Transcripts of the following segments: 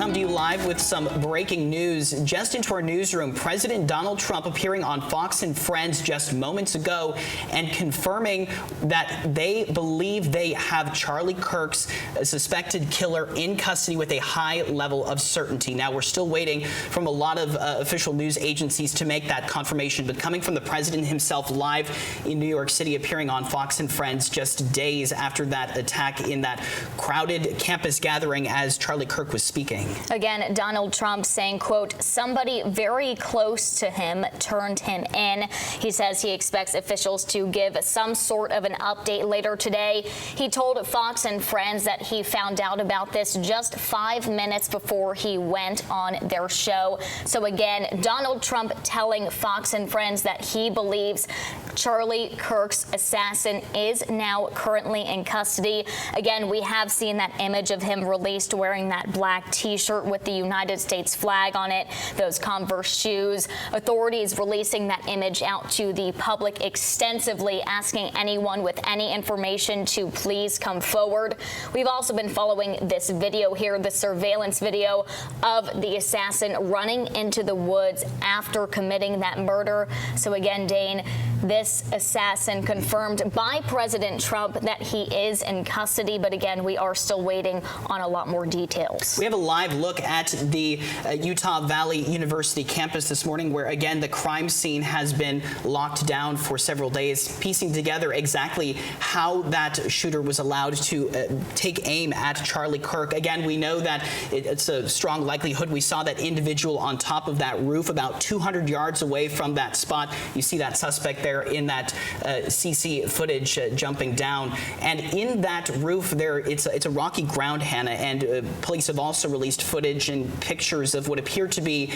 come to you live with some breaking news. Just into our newsroom, President Donald Trump appearing on Fox and Friends just moments ago and confirming that they believe they have Charlie Kirk's suspected killer in custody with a high level of certainty. Now, we're still waiting from a lot of official news agencies to make that confirmation, but coming from the president himself live in New York City, appearing on Fox and Friends just days after that attack in that crowded campus gathering as Charlie Kirk was speaking. Again, Donald Trump saying, quote, somebody very close to him turned him in. He says he expects officials to give some sort of an update later today. He told Fox and Friends that he found out about this just 5 minutes before he went on their show. So again, Donald Trump telling Fox and Friends that he believes Charlie Kirk's assassin is now currently in custody. Again, we have seen that image of him released wearing that black T-shirt with the United States flag on it, those Converse shoes. Authorities releasing that image out to the public extensively, asking anyone with any information to please come forward. We've also been following this video here, the surveillance video of the assassin running into the woods after committing that murder. So again, Dane, this assassin confirmed by President Trump that he is in custody, but again, we are still waiting on a lot more details. We have a live look at the Utah Valley University campus this morning, where again the crime scene has been locked down for several days, piecing together exactly how that shooter was allowed to take aim at Charlie Kirk. Again, we know that it's a strong likelihood. We saw that individual on top of that roof about 200 yards away from that spot. You see that suspect there in that CC footage jumping down. And in that roof there, it's a rocky ground, Hannah, and police have also released footage and pictures of what appear to be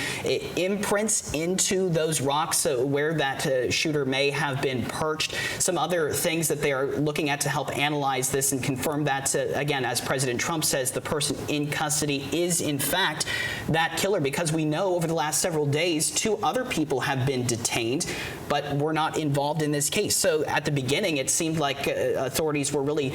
imprints into those rocks where that shooter may have been perched. Some other things that they are looking at to help analyze this and confirm that, again, as President Trump says, the person in custody is in fact that killer, because we know over the last several days 2 other people have been detained but were not involved in this case. So at the beginning it seemed like authorities were really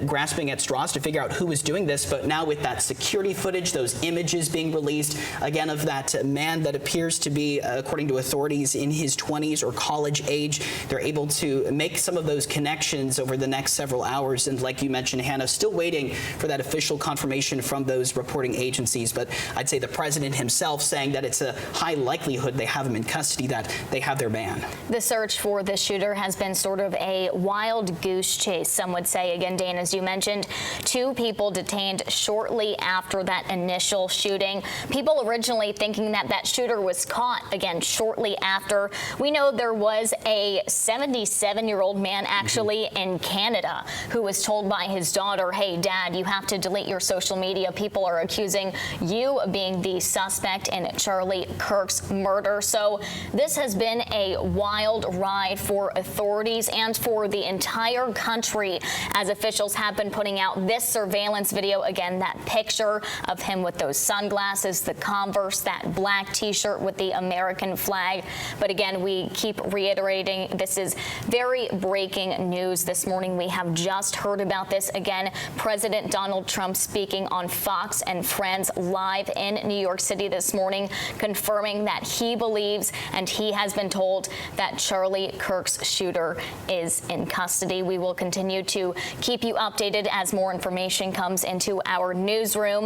grasping at straws to figure out who was doing this, but now with that security footage, those images being released again of that man that appears to be, according to authorities, in his 20s or college age, they're able to make some of those connections over the next several hours. And like you mentioned, Hannah, still waiting for that official confirmation from those reporting agencies, but I'd say the president himself saying that it's a high likelihood they have him in custody, that they have their man. The search for the shooter has been sort of a wild goose chase, some would say. Again, Dane, as you mentioned, 2 people detained shortly after that initial shooting. People originally thinking that that shooter was caught, again, shortly after. We know there was a 77-year-old man actually in Canada who was told by his daughter, hey, Dad, you have to delete your social media. People are accusing you of being the suspect in Charlie Kirk's murder. So this has been a wild ride for authorities and for the entire country, as officials have been putting out this surveillance video. Again, that picture of him with those sunglasses, the Converse, that black T-shirt with the American flag. But again, we keep reiterating, this is very breaking news this morning. We have just heard about this. Again, President Donald Trump speaking on Fox and Friends live in New York City this morning, confirming that he believes and he has been told that Charlie Kirk's shooter is in custody. We will continue to keep you updated as more information comes into our newsroom.